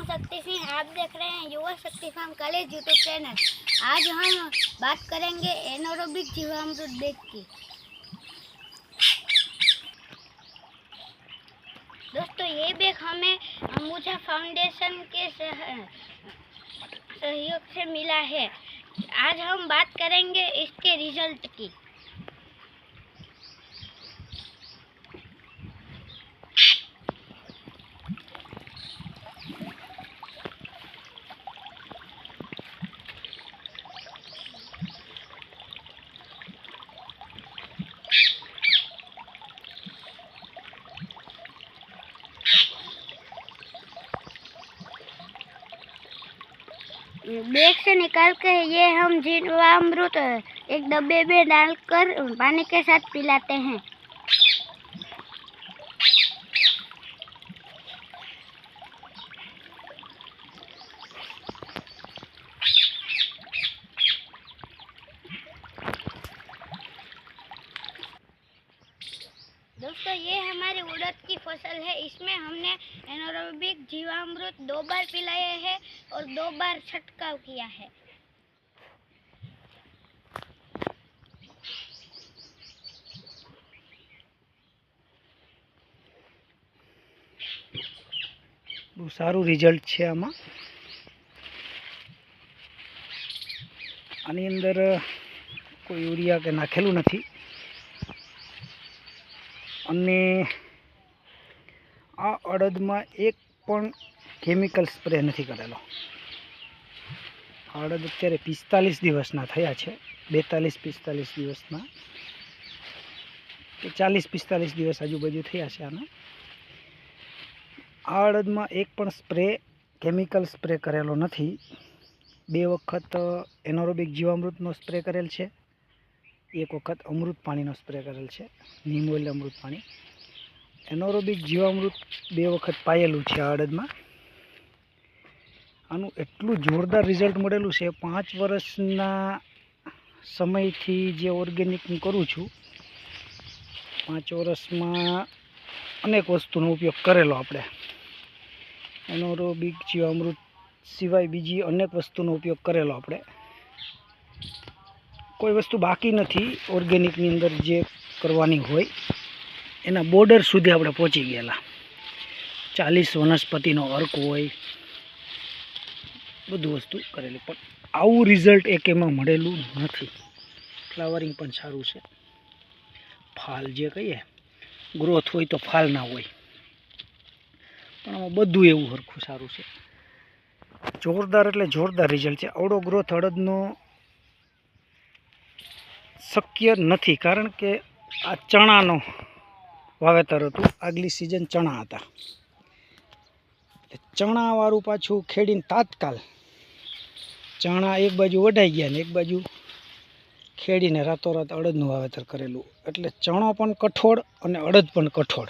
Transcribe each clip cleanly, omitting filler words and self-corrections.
शक्ति सिंह, आप देख रहे हैं युवा शक्ति फार्म कॉलेज यूट्यूब चैनल। आज हम बात करेंगे एनारोबिक जीवामृत बैग की। दोस्तों, ये बैग हमें अंबुजा फाउंडेशन के सहयोग से मिला है। आज हम बात करेंगे इसके रिजल्ट की। बैग से निकाल के ये हम जीवामृत एक डब्बे में डालकर पानी के साथ पिलाते हैं। दोस्तों, ये हमारी उड़द की फसल है। इसमें हमने एनारोबिक जीवामृत 2 बार पिलाया है और 2 बार छंटकाव किया है। बहुत सारू रिजल्ट है आमा। आनी अंदर कोई यूरिया के नाखेलू नहीं अने आ अड़द में एक पण केमिकल स्प्रे नहीं करेलो। अड़द अत्यारे 45 दिवसना थया छे, 42-45 दिवसना के 40-45 दिवस आजुबाजु थया छे। आना आ अड़द में एक पण स्प्रे केमिकल स्प्रे करेलो नहीं। 2 वखत एनारोबिक जीवामृतनो स्प्रे करेल छे, 1 वखत अमृत पानी स्प्रे करेल छे, नीम ऑइल अमृत पानी। एनारोबिक जीवामृत 2 वखत पायेलू छे अड़द में। आनु एटलू जोरदार रिजल्ट मळेलू छे। 5 वर्षना समयथी जे ऑर्गेनिक हूँ करूँ छूँ, 5 वर्ष में अनेक वस्तुनो उपयोग करेलो आपणे। एनारोबिक जीवामृत सिवाय बीजी अनेक वस्तुनो उपयोग करेलो आपणे। कोई वस्तु बाकी नहीं ऑर्गेनिक नी अंदर जे करवानी होय एना बॉर्डर सुधी आपणे पहोंची गयेला। 40 वनस्पतिनो अर्क होय, बधु वस्तु करेली, पण आवुं रिजल्ट एक एमां मळेलुं नथी। फ्लावरिंग पण सारूं छे, फाल जे कहीए ग्रोथ होय तो फाल ना होय, पण आमां बधुं एवुं हरखुं सारूं छे। जोरदार एटले जोरदार रिजल्ट छे। अवडो ग्रोथ अड़दनो शक्य नहीं, कारण के आ चणानो वावेतर हतुं। आगली सीजन चणा हता, चणा वाळुं पाछुं खेडीने तात्काल चणा एक बाजू वढाई गया ने एक बाजू खेडीने रातोरात अड़दनुं वावेतर करेलुं। एटले चणो पण कठोळ अने अड़द पण कठोळ।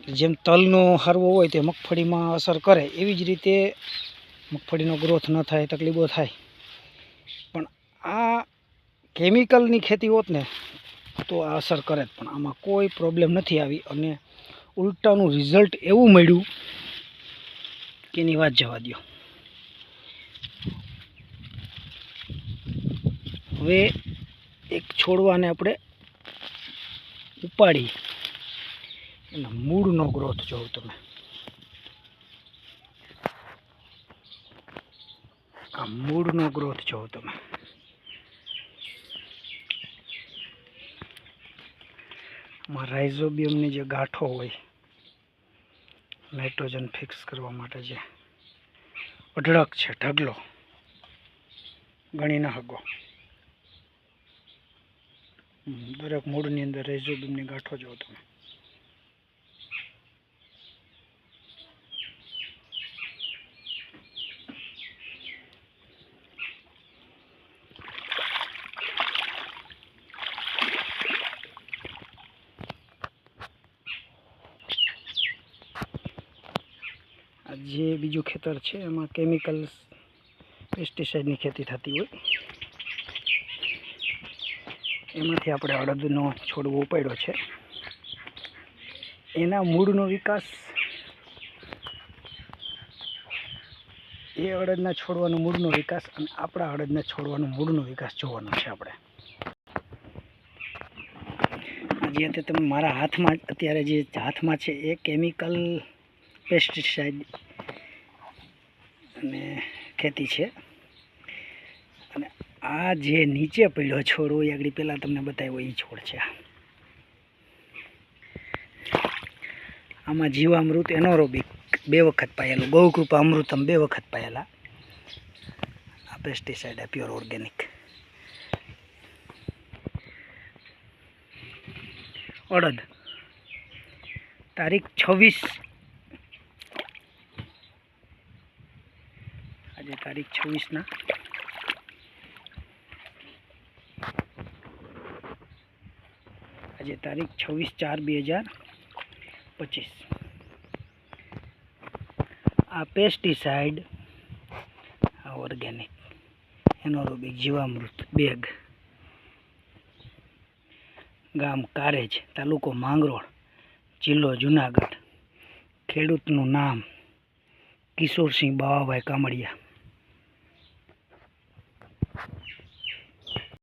जेम तलनो हरवो होय ते मगफळीमां असर करे एवी ज रीते मगफळीनो ग्रोथ न थाय, तकलीफो थाय। पण आ केमिकलनी खेती होत ने तो आ असर करे, पण आमां कोई प्रॉब्लम नहीं आवी अने उल्टानुं रिजल्ट एवुं मळ्युं के एनी वात जवा दो। हवे एक छोड़वाने आपणे उपाड़ी एना मूळनो ग्रोथ जोवो तमे। आ मूळनो ग्रोथ जोवो तमे। राइजोबियम नी जे गांठो होय नाइट्रोजन फिक्स करवा माटे जे अढळक छे, ढगलो गणी न हगो। दरेक मूळनी अंदर राइजोबियम नी गांठो जोवो तमे। जे बीजू खेतर है एमां केमिकल पेस्टिसाइड की खेती थती होय एमांथी आपणे अड़दनो छोड़वो उपाड्यो छे। एना मूळनो विकास એ અડદના છોડવાનો મૂળનો વિકાસ અને આપણા અડદના છોડવાનો મૂળનો વિકાસ જોવાનો છે આપણે. આજે તમે મારા હાથમાં અત્યારે જે હાથમાં છે એ કેમિકલ પેસ્ટિસાઇડ અને ખેતી છે. અને આ જે નીચે પડ્યો છોડ હોય આગળ પહેલાં તમને બતાવ્યો એ છોડ છે. આમાં જીવામૃત એનોરોબિક 2 વખત પાયેલું, ગૌકૃપા અમૃતમ 2 વખત પાયેલા. આ પેસ્ટિસાઇડ આ પ્યોર ઓર્ગેનિક. અડદ તારીખ 26, આજે તારીખ 26 આજે તારીખ 26/4/2025. આ પેસ્ટિસાઇડ આ ઓર્ગેનિક એનોરોબિક જીવામૃત બેગ, ગામ કારેજ, તાલુકો માંગરોળ, જિલ્લો જુનાગઢ. ખેડૂતનું નામ કિશોરસિંહ બાવાભાઈ કામડિયા.